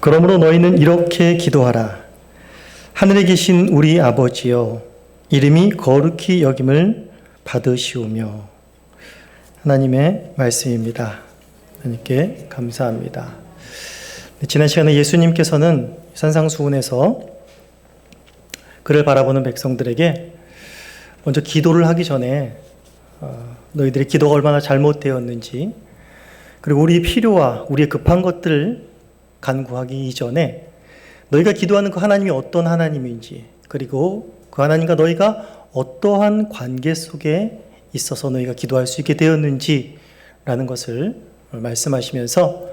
그러므로 너희는 이렇게 기도하라. 하늘에 계신 우리 아버지여, 이름이 거룩히 여김을 받으시오며. 하나님의 말씀입니다. 하나님께 감사합니다. 지난 시간에 예수님께서는 산상수훈에서 그를 바라보는 백성들에게 먼저 기도를 하기 전에 너희들의 기도가 얼마나 잘못되었는지, 그리고 우리의 필요와 우리의 급한 것들을 간구하기 이전에 너희가 기도하는 그 하나님이 어떤 하나님인지, 그리고 그 하나님과 너희가 어떠한 관계 속에 있어서 너희가 기도할 수 있게 되었는지라는 것을 말씀하시면서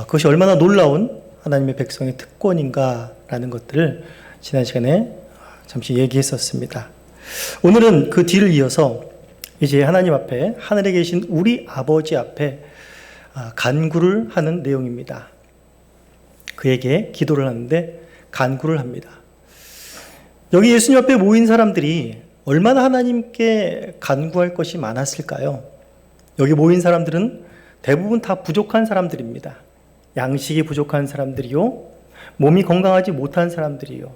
그것이 얼마나 놀라운 하나님의 백성의 특권인가라는 것들을 지난 시간에 잠시 얘기했었습니다. 오늘은 그 뒤를 이어서 이제 하나님 앞에, 하늘에 계신 우리 아버지 앞에 간구를 하는 내용입니다. 그에게 기도를 하는데 간구를 합니다. 여기 예수님 앞에 모인 사람들이 얼마나 하나님께 간구할 것이 많았을까요? 여기 모인 사람들은 대부분 다 부족한 사람들입니다. 양식이 부족한 사람들이요, 몸이 건강하지 못한 사람들이요,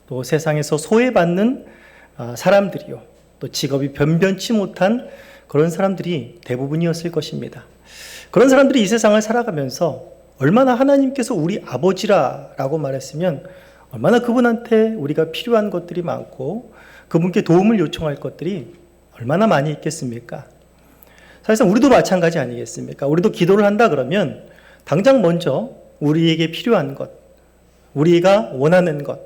또 세상에서 소외받는 사람들이요, 또 직업이 변변치 못한 그런 사람들이 대부분이었을 것입니다. 그런 사람들이 이 세상을 살아가면서 얼마나 하나님께서 우리 아버지라고 말했으면 얼마나 그분한테 우리가 필요한 것들이 많고 그분께 도움을 요청할 것들이 얼마나 많이 있겠습니까? 사실상 우리도 마찬가지 아니겠습니까? 우리도 기도를 한다 그러면 당장 먼저 우리에게 필요한 것, 우리가 원하는 것,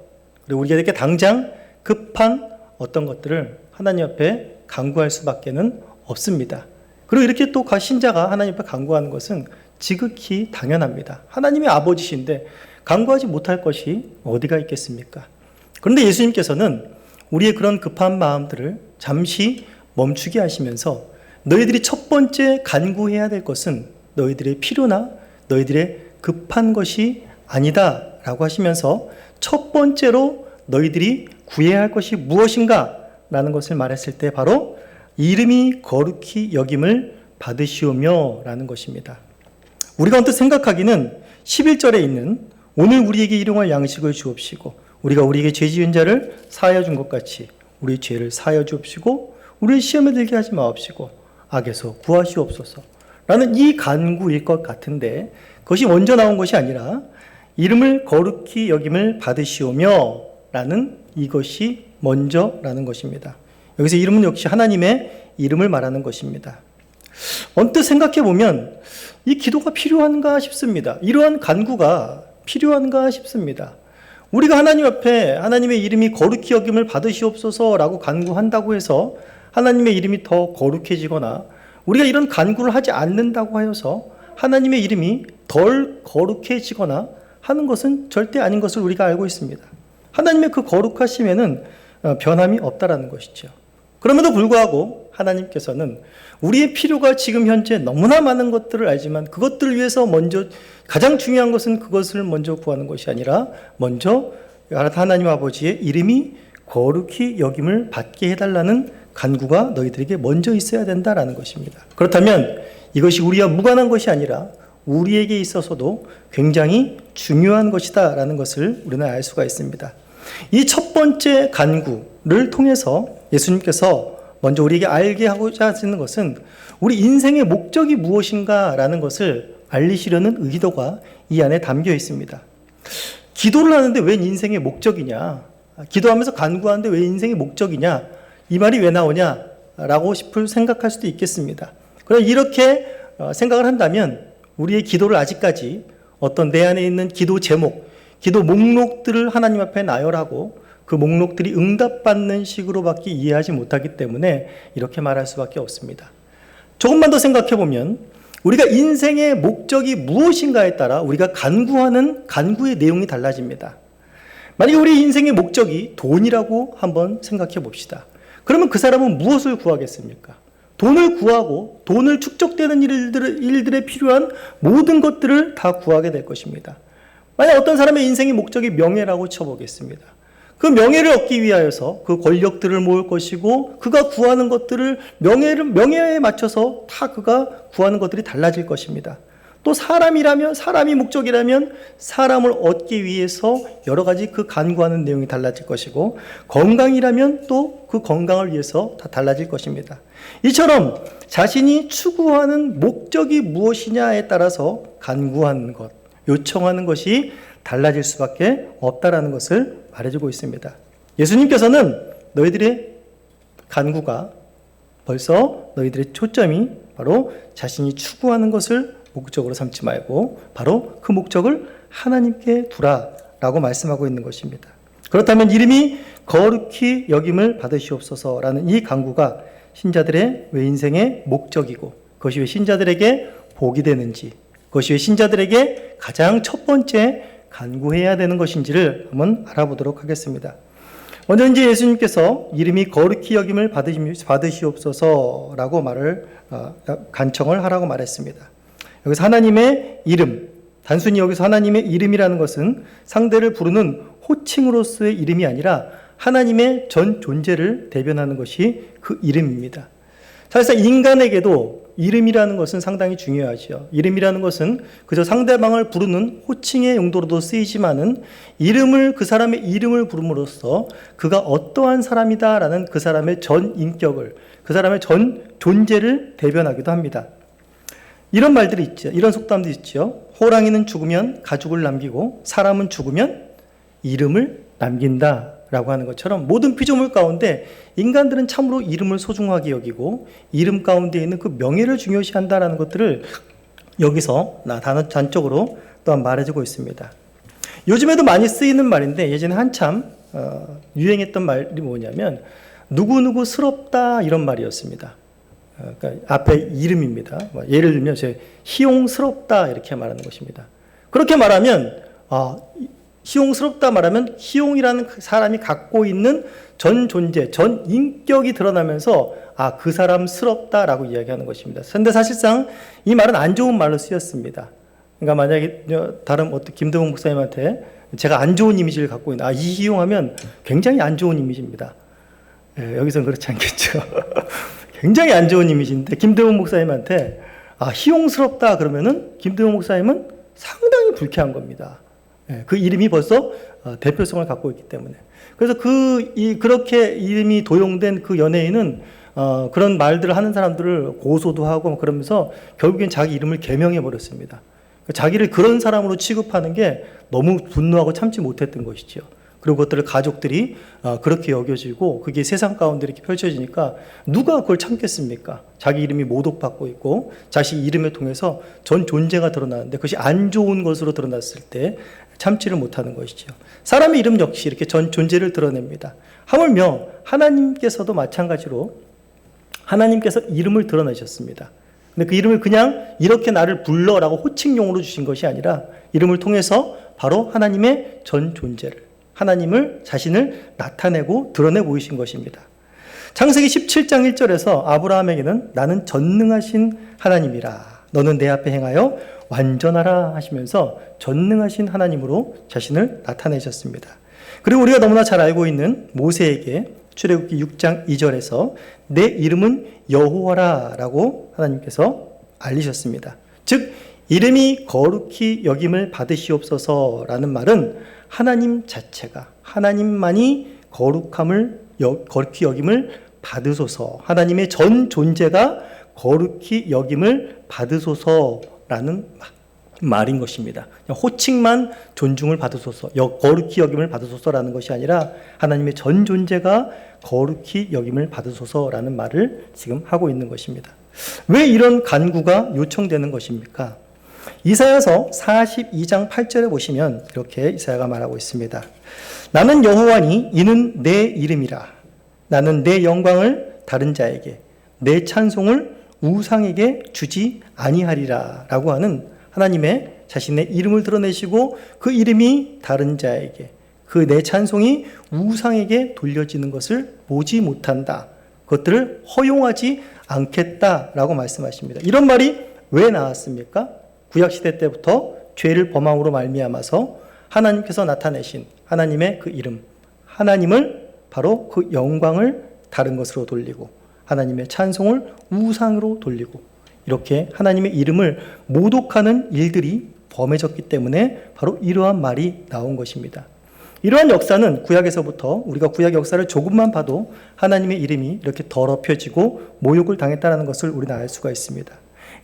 그리고 우리에게 당장 급한 어떤 것들을 하나님 앞에 간구할 수밖에는 없습니다. 그리고 이렇게 또 신자가 하나님 앞에 간구하는 것은 지극히 당연합니다. 하나님의 아버지신데 간구하지 못할 것이 어디가 있겠습니까? 그런데 예수님께서는 우리의 그런 급한 마음들을 잠시 멈추게 하시면서 너희들이 첫 번째 간구해야 될 것은 너희들의 필요나 너희들의 급한 것이 아니다 라고 하시면서 첫 번째로 너희들이 구해야 할 것이 무엇인가 라는 것을 말했을 때 바로 이름이 거룩히 여김을 받으시오며 라는 것입니다. 우리가 언뜻 생각하기는 11절에 있는 오늘 우리에게 일용할 양식을 주옵시고 우리가 우리에게 죄 지은 자를 사하여 준 것 같이 우리 죄를 사하여 주옵시고 우리를 시험에 들게 하지 마옵시고 악에서 구하시옵소서 라는 이 간구일 것 같은데, 그것이 먼저 나온 것이 아니라 이름을 거룩히 여김을 받으시오며 라는 이것이 먼저라는 것입니다. 여기서 이름은 역시 하나님의 이름을 말하는 것입니다. 언뜻 생각해 보면 이 기도가 필요한가 싶습니다. 이러한 간구가 필요한가 싶습니다. 우리가 하나님 앞에 하나님의 이름이 거룩히 여김을 받으시옵소서라고 간구한다고 해서 하나님의 이름이 더 거룩해지거나 우리가 이런 간구를 하지 않는다고 하여서 하나님의 이름이 덜 거룩해지거나 하는 것은 절대 아닌 것을 우리가 알고 있습니다. 하나님의 그 거룩하심에는 변함이 없다라는 것이죠. 그럼에도 불구하고 하나님께서는 우리의 필요가 지금 현재 너무나 많은 것들을 알지만 그것들을 위해서 먼저 가장 중요한 것은 그것을 먼저 구하는 것이 아니라 먼저 하나님 아버지의 이름이 거룩히 여김을 받게 해달라는 간구가 너희들에게 먼저 있어야 된다라는 것입니다. 그렇다면 이것이 우리와 무관한 것이 아니라 우리에게 있어서도 굉장히 중요한 것이다라는 것을 우리는 알 수가 있습니다. 이 첫 번째 간구를 통해서 예수님께서 먼저 우리에게 알게 하고자 하시는 것은 우리 인생의 목적이 무엇인가라는 것을 알리시려는 의도가 이 안에 담겨 있습니다. 기도를 하는데 왜 인생의 목적이냐? 기도하면서 간구하는데 왜 인생의 목적이냐? 이 말이 왜 나오냐라고 생각할 수도 있겠습니다. 그럼 이렇게 생각을 한다면 우리의 기도를 아직까지 어떤 내 안에 있는 기도 제목, 기도 목록들을 하나님 앞에 나열하고 그 목록들이 응답받는 식으로밖에 이해하지 못하기 때문에 이렇게 말할 수밖에 없습니다. 조금만 더 생각해 보면 우리가 인생의 목적이 무엇인가에 따라 우리가 간구하는 간구의 내용이 달라집니다. 만약에 우리 인생의 목적이 돈이라고 한번 생각해 봅시다. 그러면 그 사람은 무엇을 구하겠습니까? 돈을 구하고 돈을 축적되는 일들에 필요한 모든 것들을 다 구하게 될 것입니다. 만약 어떤 사람의 인생의 목적이 명예라고 쳐보겠습니다. 그 명예를 얻기 위하여서 그 권력들을 모을 것이고 그가 구하는 것들을 명예에 맞춰서 다 그가 구하는 것들이 달라질 것입니다. 또 사람이 목적이라면 사람을 얻기 위해서 여러 가지 그 간구하는 내용이 달라질 것이고, 건강이라면 또 그 건강을 위해서 다 달라질 것입니다. 이처럼 자신이 추구하는 목적이 무엇이냐에 따라서 간구하는 것, 요청하는 것이 달라질 수밖에 없다라는 것을 말해주고 있습니다. 예수님께서는 너희들의 간구가 벌써 너희들의 초점이 바로 자신이 추구하는 것을 목적으로 삼지 말고 바로 그 목적을 하나님께 두라라고 말씀하고 있는 것입니다. 그렇다면 이름이 거룩히 여김을 받으시옵소서라는 이 간구가 신자들의 왜 인생의 목적이고, 그것이 왜 신자들에게 복이 되는지, 그것이 왜 신자들에게 가장 첫 번째 간구해야 되는 것인지를 한번 알아보도록 하겠습니다. 먼저 이제 예수님께서 이름이 거룩히 여김을 받으시옵소서라고 간청을 하라고 말했습니다. 여기서 하나님의 이름, 단순히 여기서 하나님의 이름이라는 것은 상대를 부르는 호칭으로서의 이름이 아니라 하나님의 전 존재를 대변하는 것이 그 이름입니다. 사실상 인간에게도 이름이라는 것은 상당히 중요하죠. 이름이라는 것은 그저 상대방을 부르는 호칭의 용도로도 쓰이지만은 그 사람의 이름을 부름으로써 그가 어떠한 사람이다라는 그 사람의 전 인격을, 그 사람의 전 존재를 대변하기도 합니다. 이런 말들이 있죠. 이런 속담도 있죠. 호랑이는 죽으면 가죽을 남기고 사람은 죽으면 이름을 남긴다 라고 하는 것처럼 모든 피조물 가운데 인간들은 참으로 이름을 소중하게 여기고 이름 가운데 있는 그 명예를 중요시한다라는 것들을 여기서 단적으로 또한 말해주고 있습니다. 요즘에도 많이 쓰이는 말인데 예전에 한참 유행했던 말이 뭐냐면 누구누구스럽다 이런 말이었습니다. 그러니까 앞에 이름입니다. 예를 들면 희용스럽다 이렇게 말하는 것입니다. 그렇게 말하면 희용스럽다 말하면 희용이라는 사람이 갖고 있는 전 존재, 전 인격이 드러나면서 그 사람 스럽다라고 이야기하는 것입니다. 그런데 사실상 이 말은 안 좋은 말로 쓰였습니다. 그러니까 만약에 다른 김대웅 목사님한테 제가 안 좋은 이미지를 갖고 있는 이희용하면 굉장히 안 좋은 이미지입니다. 여기서는 그렇지 않겠죠. 굉장히 안 좋은 이미지인데 김대웅 목사님한테 희용스럽다 그러면은 김대웅 목사님은 상당히 불쾌한 겁니다. 그 이름이 벌써 대표성을 갖고 있기 때문에. 그래서 그렇게 이름이 도용된 그 연예인은 그런 말들을 하는 사람들을 고소도 하고 그러면서 결국엔 자기 이름을 개명해 버렸습니다. 자기를 그런 사람으로 취급하는 게 너무 분노하고 참지 못했던 것이죠. 그리고 그것들을 가족들이 그렇게 여겨지고 그게 세상 가운데 이렇게 펼쳐지니까 누가 그걸 참겠습니까? 자기 이름이 모독받고 있고 자신 이름을 통해서 전 존재가 드러나는데 그것이 안 좋은 것으로 드러났을 때 참지를 못하는 것이죠. 사람의 이름 역시 이렇게 전 존재를 드러냅니다. 하물며 하나님께서도 마찬가지로 하나님께서 이름을 드러내셨습니다. 근데 그 이름을 그냥 이렇게 나를 불러라고 호칭용으로 주신 것이 아니라 이름을 통해서 바로 하나님의 전 존재를, 하나님을 자신을 나타내고 드러내 보이신 것입니다. 창세기 17장 1절에서 아브라함에게는 나는 전능하신 하나님이라 너는 내 앞에 행하여 완전하라 하시면서 전능하신 하나님으로 자신을 나타내셨습니다. 그리고 우리가 너무나 잘 알고 있는 모세에게 출애굽기 6장 2절에서 내 이름은 여호와라 라고 하나님께서 알리셨습니다. 즉 이름이 거룩히 여김을 받으시옵소서라는 말은 하나님 자체가, 하나님만이 거룩히 여김을 받으소서, 하나님의 전 존재가 거룩히 여김을 받으소서라는 말인 것입니다. 호칭만 존중을 받으소서, 거룩히 여김을 받으소서라는 것이 아니라 하나님의 전 존재가 거룩히 여김을 받으소서라는 말을 지금 하고 있는 것입니다. 왜 이런 간구가 요청되는 것입니까? 이사야서 42장 8절에 보시면 이렇게 이사야가 말하고 있습니다. 나는 여호와니 이는 내 이름이라. 나는 내 영광을 다른 자에게, 내 찬송을 우상에게 주지 아니하리라 라고 하는 하나님의 자신의 이름을 드러내시고 그 이름이 다른 자에게, 그 내 찬송이 우상에게 돌려지는 것을 보지 못한다. 그것들을 허용하지 않겠다라고 말씀하십니다. 이런 말이 왜 나왔습니까? 구약시대 때부터 죄를 범함으로 말미암아서 하나님께서 나타내신 하나님의 그 이름, 하나님을 바로 그 영광을 다른 것으로 돌리고 하나님의 찬송을 우상으로 돌리고 이렇게 하나님의 이름을 모독하는 일들이 범해졌기 때문에 바로 이러한 말이 나온 것입니다. 이러한 역사는 구약에서부터 우리가 구약 역사를 조금만 봐도 하나님의 이름이 이렇게 더럽혀지고 모욕을 당했다는 것을 우리는 알 수가 있습니다.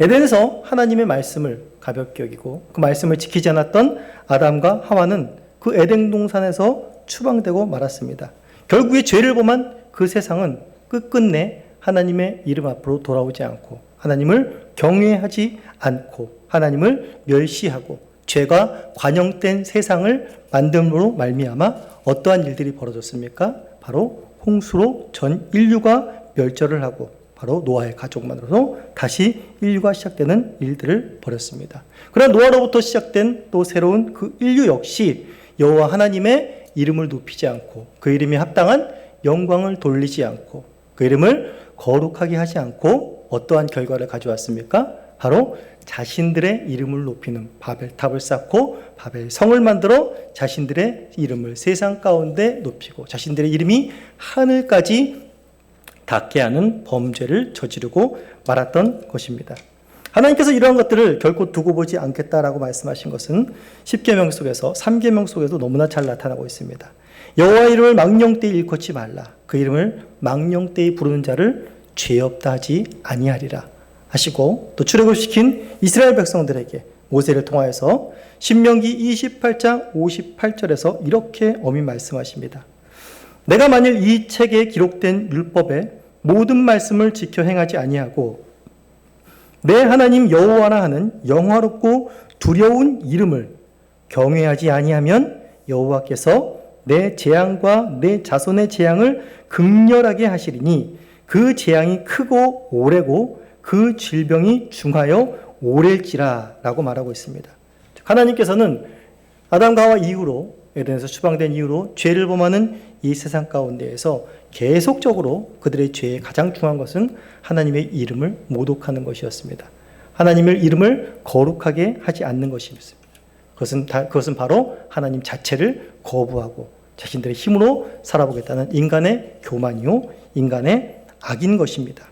에덴에서 하나님의 말씀을 가볍게 여기고 그 말씀을 지키지 않았던 아담과 하와는 그 에덴 동산에서 추방되고 말았습니다. 결국에 죄를 범한 그 세상은 끝끝내 하나님의 이름 앞으로 돌아오지 않고 하나님을 경외하지 않고 하나님을 멸시하고 죄가 관영된 세상을 만듦으로 말미암아 어떠한 일들이 벌어졌습니까? 바로 홍수로 전 인류가 멸절을 하고 바로 노아의 가족만으로도 다시 인류가 시작되는 일들을 벌였습니다. 그러나 노아로부터 시작된 또 새로운 그 인류 역시 여호와 하나님의 이름을 높이지 않고 그 이름에 합당한 영광을 돌리지 않고 그 이름을 거룩하게 하지 않고 어떠한 결과를 가져왔습니까? 바로 자신들의 이름을 높이는 바벨탑을 쌓고 바벨성을 만들어 자신들의 이름을 세상 가운데 높이고 자신들의 이름이 하늘까지 닿게 하는 범죄를 저지르고 말았던 것입니다. 하나님께서 이러한 것들을 결코 두고 보지 않겠다라고 말씀하신 것은 10계명 속에서 3계명 속에도 너무나 잘 나타나고 있습니다. 여호와의 이름을 망령되이 일컫지 말라. 그 이름을 망령되이 부르는 자를 죄 없다 하지 아니하리라 하시고 또 출애굽시킨 이스라엘 백성들에게 모세를 통하여서 신명기 28장 58절에서 이렇게 엄히 말씀하십니다. 내가 만일 이 책에 기록된 율법의 모든 말씀을 지켜 행하지 아니하고 내 하나님 여호와라 하는 영화롭고 두려운 이름을 경외하지 아니하면 여호와께서 내 재앙과 내 자손의 재앙을 극렬하게 하시리니 그 재앙이 크고 오래고 그 질병이 중하여 오래일지라 라고 말하고 있습니다. 하나님께서는 아담과 하와 이후로 에덴에서 추방된 이후로 죄를 범하는 이 세상 가운데에서 계속적으로 그들의 죄의 가장 중요한 것은 하나님의 이름을 모독하는 것이었습니다. 하나님의 이름을 거룩하게 하지 않는 것이었습니다. 그것은 바로 하나님 자체를 거부하고 자신들의 힘으로 살아보겠다는 인간의 교만이요 인간의 악인 것입니다.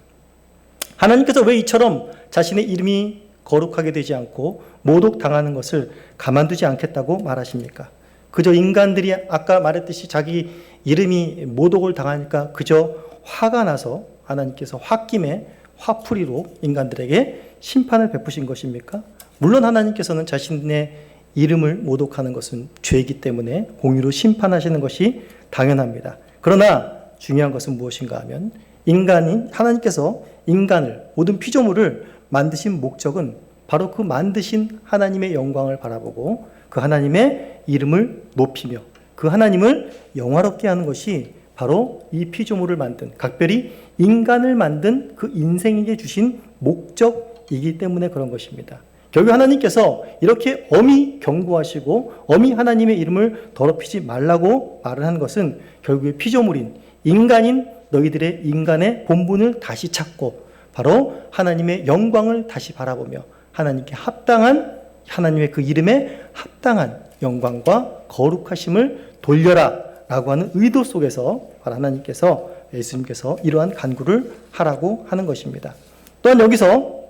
하나님께서 왜 이처럼 자신의 이름이 거룩하게 되지 않고 모독당하는 것을 가만두지 않겠다고 말하십니까? 그저 인간들이 아까 말했듯이 자기 이름이 모독을 당하니까 그저 화가 나서 하나님께서 홧김에 화풀이로 인간들에게 심판을 베푸신 것입니까? 물론 하나님께서는 자신의 이름을 모독하는 것은 죄이기 때문에 공의로 심판하시는 것이 당연합니다. 그러나 중요한 것은 무엇인가 하면 하나님께서 인간을 모든 피조물을 만드신 목적은 바로 그 만드신 하나님의 영광을 바라보고 그 하나님의 이름을 높이며 그 하나님을 영화롭게 하는 것이 바로 이 피조물을 만든 각별히 인간을 만든 그 인생에게 주신 목적이기 때문에 그런 것입니다. 결국 하나님께서 이렇게 엄히 경고하시고 엄히 하나님의 이름을 더럽히지 말라고 말을 한 것은 결국에 피조물인 인간인 너희들의 인간의 본분을 다시 찾고 바로 하나님의 영광을 다시 바라보며 하나님께 합당한 하나님의 그 이름에 합당한 영광과 거룩하심을 돌려라 라고 하는 의도 속에서 바로 하나님께서 예수님께서 이러한 간구를 하라고 하는 것입니다. 또한 여기서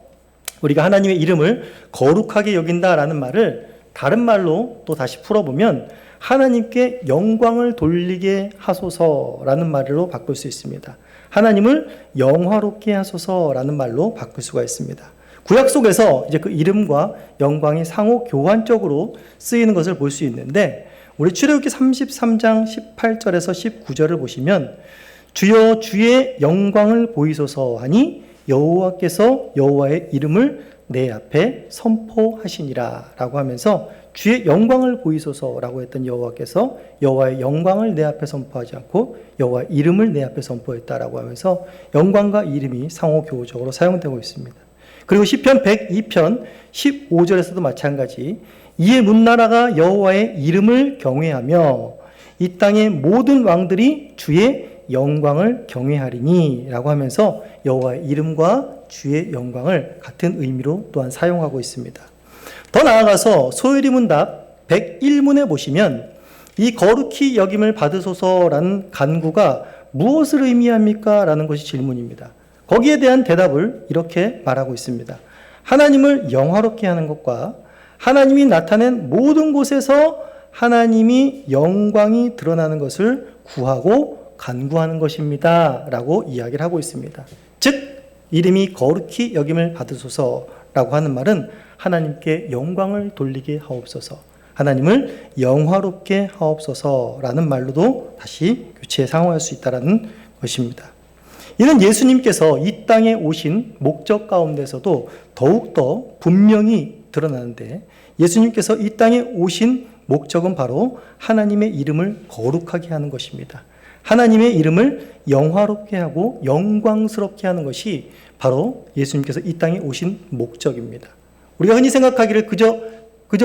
우리가 하나님의 이름을 거룩하게 여긴다라는 말을 다른 말로 또 다시 풀어보면 하나님께 영광을 돌리게 하소서라는 말로 바꿀 수 있습니다. 하나님을 영화롭게 하소서라는 말로 바꿀 수가 있습니다. 구약 속에서 이제 그 이름과 영광이 상호 교환적으로 쓰이는 것을 볼 수 있는데 우리 출애굽기 33장 18절에서 19절을 보시면 주여 주의 영광을 보이소서 하니 여호와께서 여호와의 이름을 내 앞에 선포하시니라 라고 하면서 주의 영광을 보이소서라고 했던 여호와께서 여호와의 영광을 내 앞에 선포하지 않고 여호와의 이름을 내 앞에 선포했다라고 하면서 영광과 이름이 상호교우적으로 사용되고 있습니다. 그리고 시편 102편 15절에서도 마찬가지 이에 문나라가 여호와의 이름을 경외하며 이 땅의 모든 왕들이 주의 영광을 경외하리니 라고 하면서 여호와의 이름과 주의 영광을 같은 의미로 또한 사용하고 있습니다. 더 나아가서 소요리 문답 101문에 보시면 이 거룩히 여김을 받으소서라는 간구가 무엇을 의미합니까? 라는 것이 질문입니다. 거기에 대한 대답을 이렇게 말하고 있습니다. 하나님을 영화롭게 하는 것과 하나님이 나타낸 모든 곳에서 하나님이 영광이 드러나는 것을 구하고 간구하는 것입니다. 라고 이야기를 하고 있습니다. 즉, 이름이 거룩히 여김을 받으소서라고 하는 말은 하나님께 영광을 돌리게 하옵소서, 하나님을 영화롭게 하옵소서라는 말로도 다시 교체에 상호할 수 있다는 것입니다. 이는 예수님께서 이 땅에 오신 목적 가운데서도 더욱더 분명히 드러나는데, 예수님께서 이 땅에 오신 목적은 바로 하나님의 이름을 거룩하게 하는 것입니다. 하나님의 이름을 영화롭게 하고 영광스럽게 하는 것이 바로 예수님께서 이 땅에 오신 목적입니다. 우리가 흔히 생각하기를 그저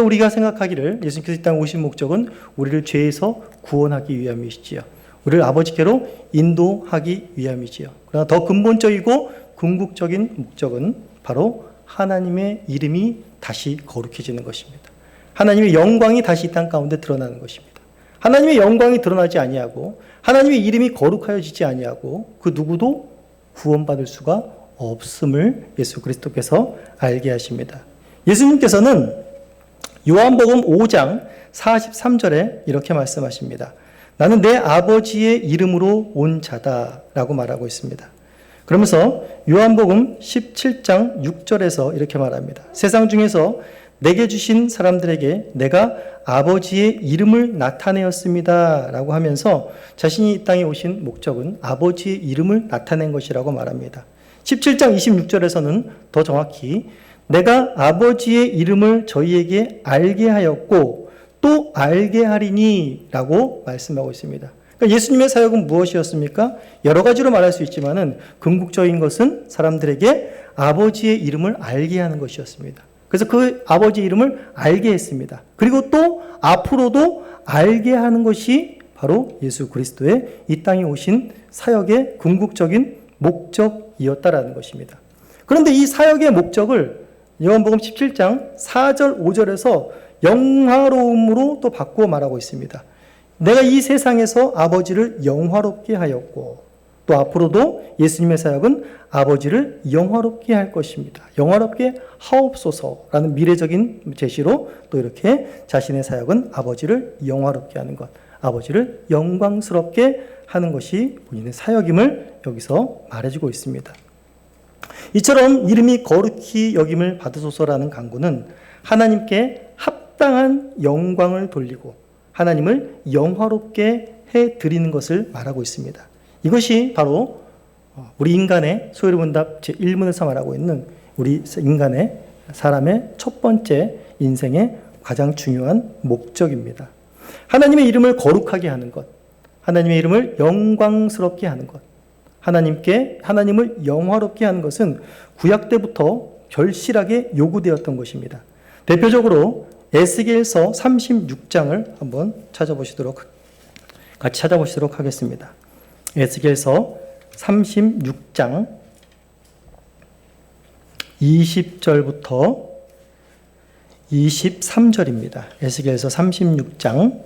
우리가 생각하기를 예수님께서 이 땅에 오신 목적은 우리를 죄에서 구원하기 위함이시지요. 우리를 아버지께로 인도하기 위함이지요. 그러나 더 근본적이고 궁극적인 목적은 바로 하나님의 이름이 다시 거룩해지는 것입니다. 하나님의 영광이 다시 이 땅 가운데 드러나는 것입니다. 하나님의 영광이 드러나지 아니하고 하나님의 이름이 거룩하여지지 아니하고 그 누구도 구원받을 수가 없음을 예수 그리스도께서 알게 하십니다. 예수님께서는 요한복음 5장 43절에 이렇게 말씀하십니다. 나는 내 아버지의 이름으로 온 자다라고 말하고 있습니다. 그러면서 요한복음 17장 6절에서 이렇게 말합니다. 세상 중에서 내게 주신 사람들에게 내가 아버지의 이름을 나타내었습니다 라고 하면서 자신이 이 땅에 오신 목적은 아버지의 이름을 나타낸 것이라고 말합니다. 17장 26절에서는 더 정확히 내가 아버지의 이름을 저희에게 알게 하였고 또 알게 하리니 라고 말씀하고 있습니다. 그러니까 예수님의 사역은 무엇이었습니까? 여러 가지로 말할 수 있지만은 궁극적인 것은 사람들에게 아버지의 이름을 알게 하는 것이었습니다. 그래서 그 아버지의 이름을 알게 했습니다. 그리고 또 앞으로도 알게 하는 것이 바로 예수 그리스도의 이 땅에 오신 사역의 궁극적인 목적이었다라는 것입니다. 그런데 이 사역의 목적을 요한복음 17장 4절 5절에서 영화로움으로 또 바꾸어 말하고 있습니다. 내가 이 세상에서 아버지를 영화롭게 하였고 또 앞으로도 예수님의 사역은 아버지를 영화롭게 할 것입니다. 영화롭게 하옵소서라는 미래적인 제시로 또 이렇게 자신의 사역은 아버지를 영화롭게 하는 것, 아버지를 영광스럽게 하는 것이 본인의 사역임을 여기서 말해주고 있습니다. 이처럼 이름이 거룩히 여김을 받으소서라는 간구는 하나님께 합당한 영광을 돌리고 하나님을 영화롭게 해드리는 것을 말하고 있습니다. 이것이 바로 우리 인간의 소요리문답 제1문에서 말하고 있는 우리 인간의 사람의 첫 번째 인생의 가장 중요한 목적입니다. 하나님의 이름을 거룩하게 하는 것, 하나님의 이름을 영광스럽게 하는 것, 하나님을 영화롭게 하는 것은 구약 때부터 절실하게 요구되었던 것입니다. 대표적으로 에스겔서 36장을 한번 같이 찾아보시도록 하겠습니다. 에스겔서 36장 20절부터 23절입니다. 에스겔서 36장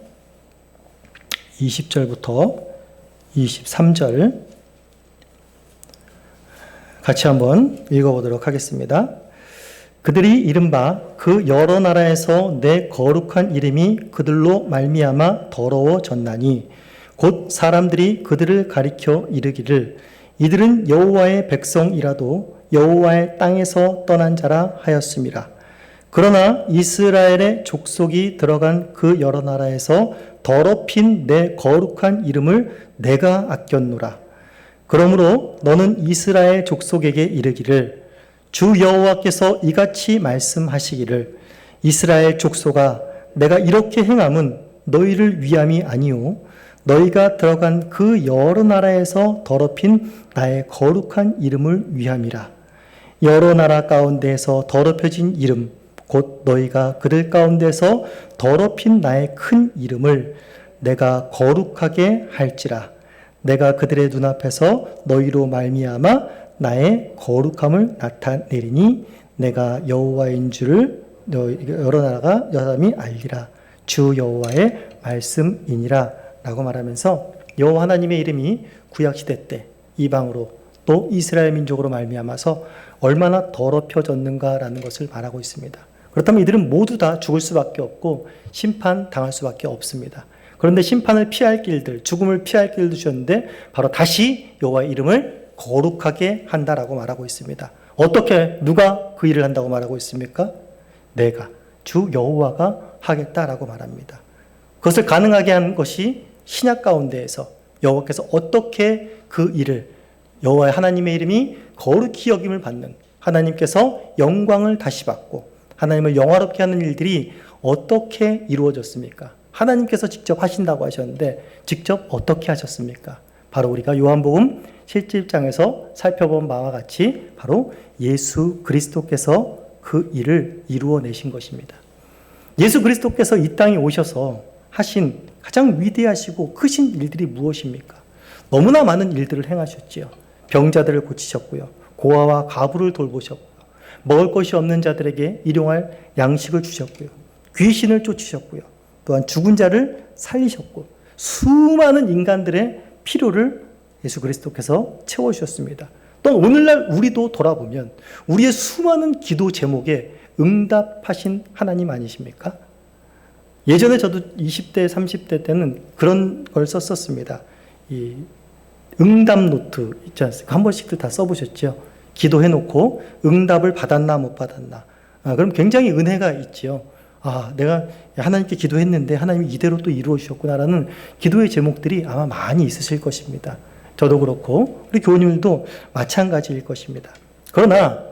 20절부터 23절 같이 한번 읽어보도록 하겠습니다. 그들이 이른바 그 여러 나라에서 내 거룩한 이름이 그들로 말미암아 더러워졌나니 곧 사람들이 그들을 가리켜 이르기를 이들은 여호와의 백성이라도 여호와의 땅에서 떠난 자라 하였음이라. 그러나 이스라엘의 족속이 들어간 그 여러 나라에서 더럽힌 내 거룩한 이름을 내가 아꼈노라. 그러므로 너는 이스라엘 족속에게 이르기를 주 여호와께서 이같이 말씀하시기를 이스라엘 족속아 내가 이렇게 행함은 너희를 위함이 아니오 너희가 들어간 그 여러 나라에서 더럽힌 나의 거룩한 이름을 위함이라. 여러 나라 가운데에서 더럽혀진 이름 곧 너희가 그들 가운데서 더럽힌 나의 큰 이름을 내가 거룩하게 할지라. 내가 그들의 눈앞에서 너희로 말미암아 나의 거룩함을 나타내리니 내가 여호와인 줄을 여러 나라가 여사람이 알리라. 주 여호와의 말씀이니라 라고 말하면서 여호와 하나님의 이름이 구약시대 때 이방으로 또 이스라엘 민족으로 말미암아서 얼마나 더럽혀졌는가라는 것을 말하고 있습니다. 그렇다면 이들은 모두 다 죽을 수밖에 없고 심판당할 수밖에 없습니다. 그런데 심판을 피할 길들, 죽음을 피할 길도 주셨는데 바로 다시 여호와의 이름을 거룩하게 한다라고 말하고 있습니다. 어떻게, 누가 그 일을 한다고 말하고 있습니까? 내가, 주 여호와가 하겠다라고 말합니다. 그것을 가능하게 한 것이 신약 가운데에서 여호와께서 어떻게 그 일을, 여호와의 하나님의 이름이 거룩히 여김을 받는, 하나님께서 영광을 다시 받고 하나님을 영화롭게 하는 일들이 어떻게 이루어졌습니까? 하나님께서 직접 하신다고 하셨는데 직접 어떻게 하셨습니까? 바로 우리가 요한복음 7장에서 살펴본 바와 같이 바로 예수 그리스도께서 그 일을 이루어내신 것입니다. 예수 그리스도께서 이 땅에 오셔서 하신 가장 위대하시고 크신 일들이 무엇입니까? 너무나 많은 일들을 행하셨지요. 병자들을 고치셨고요. 고아와 가부를 돌보셨고요. 먹을 것이 없는 자들에게 일용할 양식을 주셨고요. 귀신을 쫓으셨고요. 또한 죽은 자를 살리셨고 수많은 인간들의 필요를 예수 그리스도께서 채워주셨습니다. 또 오늘날 우리도 돌아보면 우리의 수많은 기도 제목에 응답하신 하나님 아니십니까? 예전에 저도 20대, 30대 때는 그런 걸 썼었습니다. 이 응답 노트 있지 않습니까? 한 번씩들 다 써보셨죠? 기도해놓고 응답을 받았나 못 받았나. 그럼 굉장히 은혜가 있지요. 내가 하나님께 기도했는데 하나님이 이대로 또 이루어 주셨구나라는 기도의 제목들이 아마 많이 있으실 것입니다. 저도 그렇고 우리 교우님들도 마찬가지일 것입니다. 그러나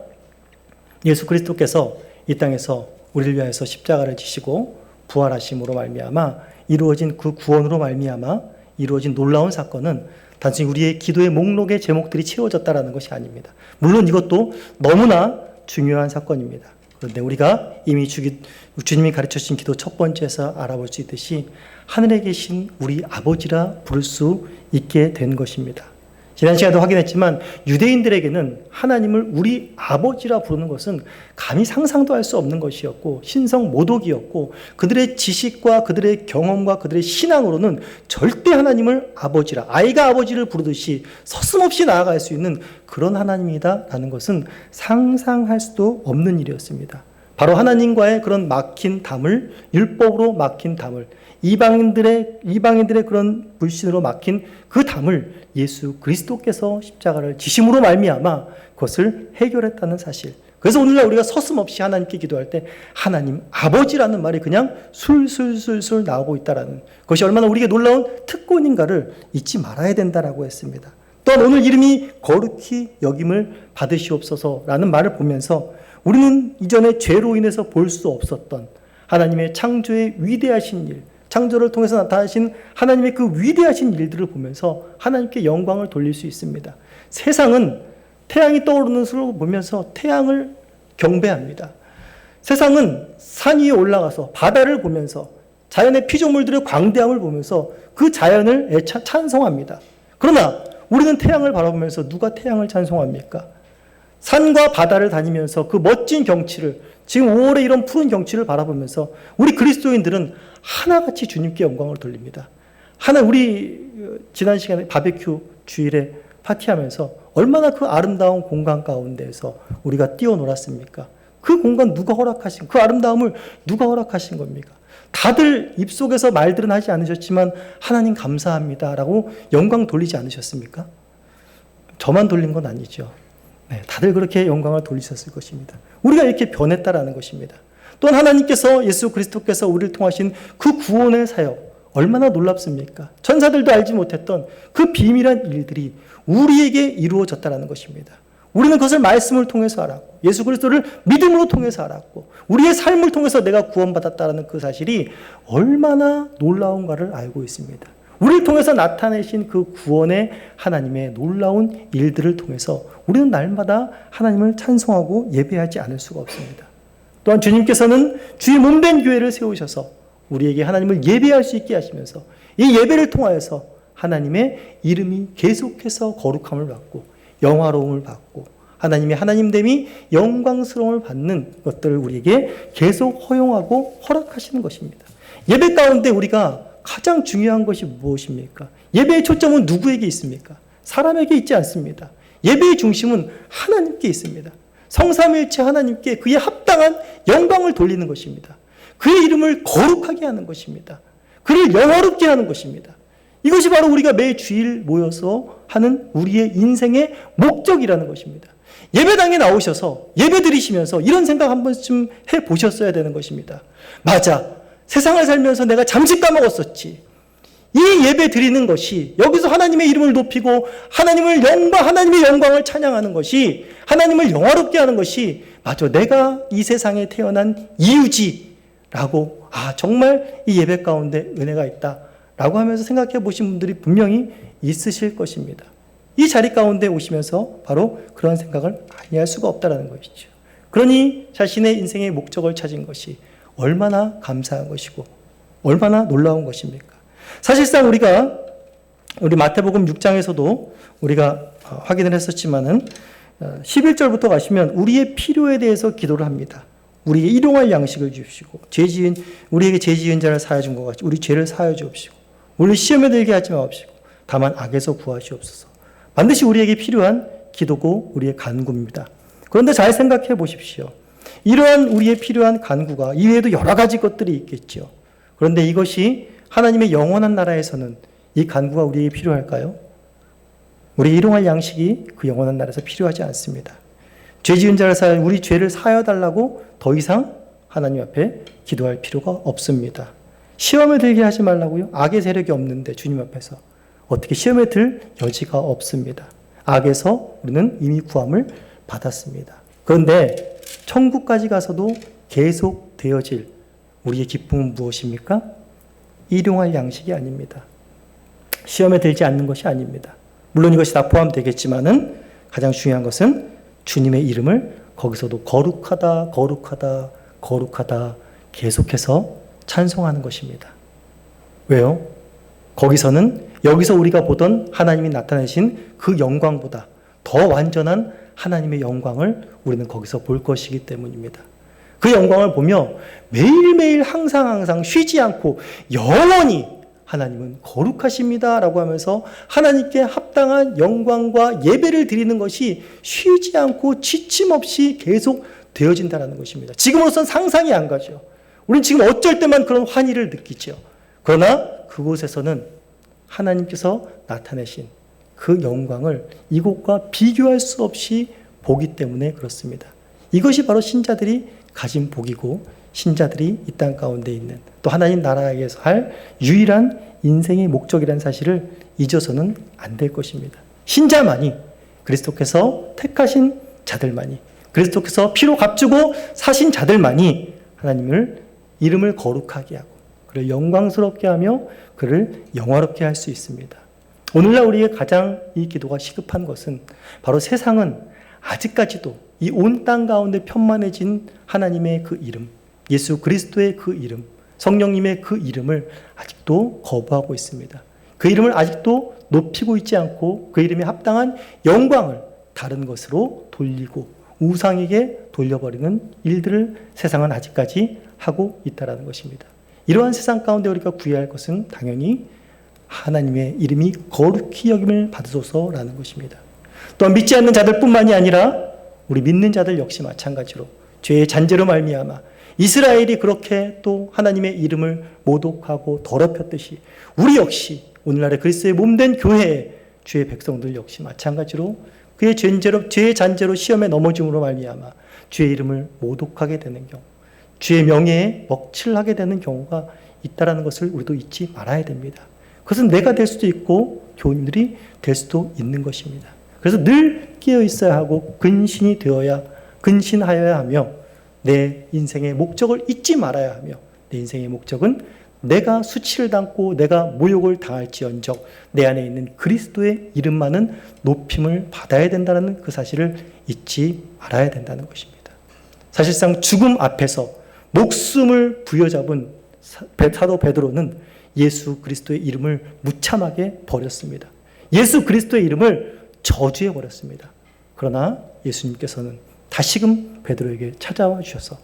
예수 그리스도께서 이 땅에서 우리를 위하여서 십자가를 지시고 부활하심으로 말미암아 이루어진 그 구원으로 말미암아 이루어진 놀라운 사건은 단순히 우리의 기도의 목록의 제목들이 채워졌다라는 것이 아닙니다. 물론 이것도 너무나 중요한 사건입니다. 그런데 우리가 이미 주님이 가르쳐주신 기도 첫 번째에서 알아볼 수 있듯이 하늘에 계신 우리 아버지라 부를 수 있게 된 것입니다. 지난 시간에도 확인했지만 유대인들에게는 하나님을 우리 아버지라 부르는 것은 감히 상상도 할 수 없는 것이었고 신성 모독이었고 그들의 지식과 그들의 경험과 그들의 신앙으로는 절대 하나님을 아버지라, 아이가 아버지를 부르듯이 서슴없이 나아갈 수 있는 그런 하나님이다라는 것은 상상할 수도 없는 일이었습니다. 바로 하나님과의 그런 막힌 담을, 율법으로 막힌 담을, 이방인들의 그런 불신으로 막힌 그 담을 예수 그리스도께서 십자가를 지심으로 말미암아 그것을 해결했다는 사실. 그래서 오늘날 우리가 서슴없이 하나님께 기도할 때 하나님 아버지라는 말이 그냥 술술술술 나오고 있다라는 것이 얼마나 우리에게 놀라운 특권인가를 잊지 말아야 된다라고 했습니다. 또한 오늘 이름이 거룩히 여김을 받으시옵소서라는 말을 보면서 우리는 이전에 죄로 인해서 볼 수 없었던 하나님의 창조의 위대하신 일, 창조를 통해서 나타나신 하나님의 그 위대하신 일들을 보면서 하나님께 영광을 돌릴 수 있습니다. 세상은 태양이 떠오르는 수를 보면서 태양을 경배합니다. 세상은 산 위에 올라가서 바다를 보면서 자연의 피조물들의 광대함을 보면서 그 자연을 찬송합니다. 그러나 우리는 태양을 바라보면서 누가 태양을 찬송합니까? 산과 바다를 다니면서 그 멋진 경치를, 지금 5월의 이런 푸른 경치를 바라보면서 우리 그리스도인들은 하나같이 주님께 영광을 돌립니다. 우리 지난 시간에 바베큐 주일에 파티하면서 얼마나 그 아름다운 공간 가운데에서 우리가 뛰어놀았습니까? 그 공간 누가 허락하신, 그 아름다움을 누가 허락하신 겁니까? 다들 입속에서 말들은 하지 않으셨지만 하나님 감사합니다라고 영광 돌리지 않으셨습니까? 저만 돌린 건 아니죠. 네, 다들 그렇게 영광을 돌리셨을 것입니다. 우리가 이렇게 변했다라는 것입니다. 또한 하나님께서 예수 그리스도께서 우리를 통하신 그 구원의 사역 얼마나 놀랍습니까? 천사들도 알지 못했던 그 비밀한 일들이 우리에게 이루어졌다라는 것입니다. 우리는 그것을 말씀을 통해서 알았고 예수 그리스도를 믿음으로 통해서 알았고 우리의 삶을 통해서 내가 구원받았다는 그 사실이 얼마나 놀라운가를 알고 있습니다. 우리를 통해서 나타내신 그 구원의 하나님의 놀라운 일들을 통해서 우리는 날마다 하나님을 찬송하고 예배하지 않을 수가 없습니다. 또한 주님께서는 주의 몸된 교회를 세우셔서 우리에게 하나님을 예배할 수 있게 하시면서 이 예배를 통하여서 하나님의 이름이 계속해서 거룩함을 받고 영화로움을 받고 하나님의 하나님됨이 영광스러움을 받는 것들을 우리에게 계속 허용하고 허락하시는 것입니다. 예배 가운데 우리가 가장 중요한 것이 무엇입니까? 예배의 초점은 누구에게 있습니까? 사람에게 있지 않습니다. 예배의 중심은 하나님께 있습니다. 성삼위일체 하나님께 그의 합당한 영광을 돌리는 것입니다. 그의 이름을 거룩하게 하는 것입니다. 그를 영화롭게 하는 것입니다. 이것이 바로 우리가 매 주일 모여서 하는 우리의 인생의 목적이라는 것입니다. 예배당에 나오셔서 예배 드리시면서 이런 생각 한 번쯤 해보셨어야 되는 것입니다. 맞아. 세상을 살면서 내가 잠시 까먹었었지. 이 예배 드리는 것이 여기서 하나님의 이름을 높이고 하나님의 영광을 찬양하는 것이 하나님을 영화롭게 하는 것이 맞아. 내가 이 세상에 태어난 이유지라고 정말 이 예배 가운데 은혜가 있다라고 하면서 생각해 보신 분들이 분명히 있으실 것입니다. 이 자리 가운데 오시면서 바로 그런 생각을 아니할 수가 없다는 것이죠. 그러니 자신의 인생의 목적을 찾은 것이 얼마나 감사한 것이고 얼마나 놀라운 것입니까? 사실상 우리 마태복음 6장에서도 우리가 확인을 했었지만은 11절부터 가시면 우리의 필요에 대해서 기도를 합니다. 우리에게 일용할 양식을 주시고 우리에게 죄 지은 자를 사하여 준 것 같이 우리 죄를 사하여 주옵시고 우리 시험에 들게 하지 마옵시고 다만 악에서 구하시옵소서. 반드시 우리에게 필요한 기도고 우리의 간구입니다. 그런데 잘 생각해 보십시오. 이러한 우리의 필요한 간구가 이외에도 여러 가지 것들이 있겠죠. 그런데 이것이 하나님의 영원한 나라에서는 이 간구가 우리에게 필요할까요? 우리 일용할 양식이 그 영원한 나라에서 필요하지 않습니다. 죄 지은 자를 사하여 우리 죄를 사하여 달라고 더 이상 하나님 앞에 기도할 필요가 없습니다. 시험에 들게 하지 말라고요? 악의 세력이 없는데 주님 앞에서 어떻게 시험에 들 여지가 없습니다. 악에서 우리는 이미 구함을 받았습니다. 그런데 천국까지 가서도 계속 되어질 우리의 기쁨은 무엇입니까? 일용할 양식이 아닙니다. 시험에 들지 않는 것이 아닙니다. 물론 이것이 다 포함되겠지만은 가장 중요한 것은 주님의 이름을 거기서도 거룩하다, 거룩하다, 거룩하다 계속해서 찬송하는 것입니다. 왜요? 여기서 우리가 보던 하나님이 나타내신 그 영광보다 더 완전한 하나님의 영광을 우리는 거기서 볼 것이기 때문입니다. 그 영광을 보며 매일매일 항상 쉬지 않고 영원히 하나님은 거룩하십니다 라고 하면서 하나님께 합당한 영광과 예배를 드리는 것이 쉬지 않고 지침 없이 계속 되어진다는 것입니다. 지금으로선 상상이 안 가죠. 우리는 지금 어쩔 때만 그런 환희를 느끼죠. 그러나 그곳에서는 하나님께서 나타내신 그 영광을 이곳과 비교할 수 없이 보기 때문에 그렇습니다. 이것이 바로 신자들이 가진 복이고 신자들이 이 땅 가운데 있는 또 하나님 나라에서 할 유일한 인생의 목적이라는 사실을 잊어서는 안 될 것입니다. 신자만이 그리스도께서 택하신 자들만이 그리스도께서 피로 값주고 사신 자들만이 하나님을 이름을 거룩하게 하고 그를 영광스럽게 하며 그를 영화롭게 할 수 있습니다. 오늘날 우리의 가장 이 기도가 시급한 것은 바로 세상은 아직까지도 이 온 땅 가운데 편만해진 하나님의 그 이름, 예수 그리스도의 그 이름, 성령님의 그 이름을 아직도 거부하고 있습니다. 그 이름을 아직도 높이고 있지 않고 그 이름에 합당한 영광을 다른 것으로 돌리고 우상에게 돌려버리는 일들을 세상은 아직까지 하고 있다는 것입니다. 이러한 세상 가운데 우리가 구해야 할 것은 당연히 하나님의 이름이 거룩히 여김을 받으소서라는 것입니다. 또한 믿지 않는 자들뿐만이 아니라 우리 믿는 자들 역시 마찬가지로 죄의 잔재로 말미암아 이스라엘이 그렇게 또 하나님의 이름을 모독하고 더럽혔듯이 우리 역시 오늘날의 그리스도의 몸된 교회의 주의 백성들 역시 마찬가지로 그의 죄의 잔재로 시험에 넘어짐으로 말미암아 주의 이름을 모독하게 되는 경우, 주의 명예에 먹칠하게 되는 경우가 있다는 것을 우리도 잊지 말아야 됩니다. 그것은 내가 될 수도 있고 교우님들이 될 수도 있는 것입니다. 그래서 늘 깨어 있어야 하고 근신하여야 하며 내 인생의 목적을 잊지 말아야 하며 내 인생의 목적은 내가 수치를 당고 내가 모욕을 당할지언정 내 안에 있는 그리스도의 이름만은 높임을 받아야 된다는 그 사실을 잊지 말아야 된다는 것입니다. 사실상 죽음 앞에서 목숨을 부여잡은 사도 베드로는 예수 그리스도의 이름을 무참하게 버렸습니다. 예수 그리스도의 이름을 저주해 버렸습니다. 그러나 예수님께서는 다시금 베드로에게 찾아와 주셔서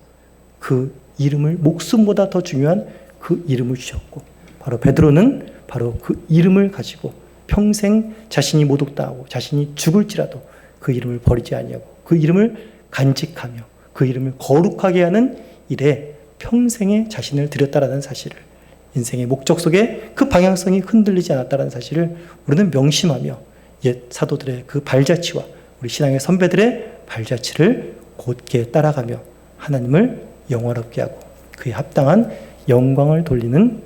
그 이름을 목숨보다 더 중요한 그 이름을 주셨고 바로 베드로는 바로 그 이름을 가지고 평생 자신이 모독당하고 자신이 죽을지라도 그 이름을 버리지 아니하고 그 이름을 간직하며 그 이름을 거룩하게 하는 일에 평생에 자신을 들였다라는 사실을, 인생의 목적 속에 그 방향성이 흔들리지 않았다라는 사실을 우리는 명심하며 옛 사도들의 그 발자취와 우리 신앙의 선배들의 발자취를 곧게 따라가며 하나님을 영화롭게 하고 그에 합당한 영광을 돌리는,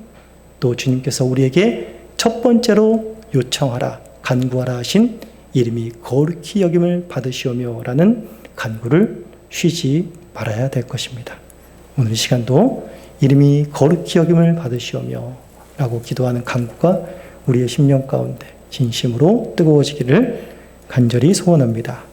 또 주님께서 우리에게 첫 번째로 요청하라, 간구하라 하신 이름이 거룩히 여김을 받으시오며 라는 간구를 쉬지 말아야 될 것입니다. 오늘 이 시간도 이름이 거룩히 여김을 받으시오며 라고 기도하는 간구가 우리의 심령 가운데 진심으로 뜨거워지기를 간절히 소원합니다.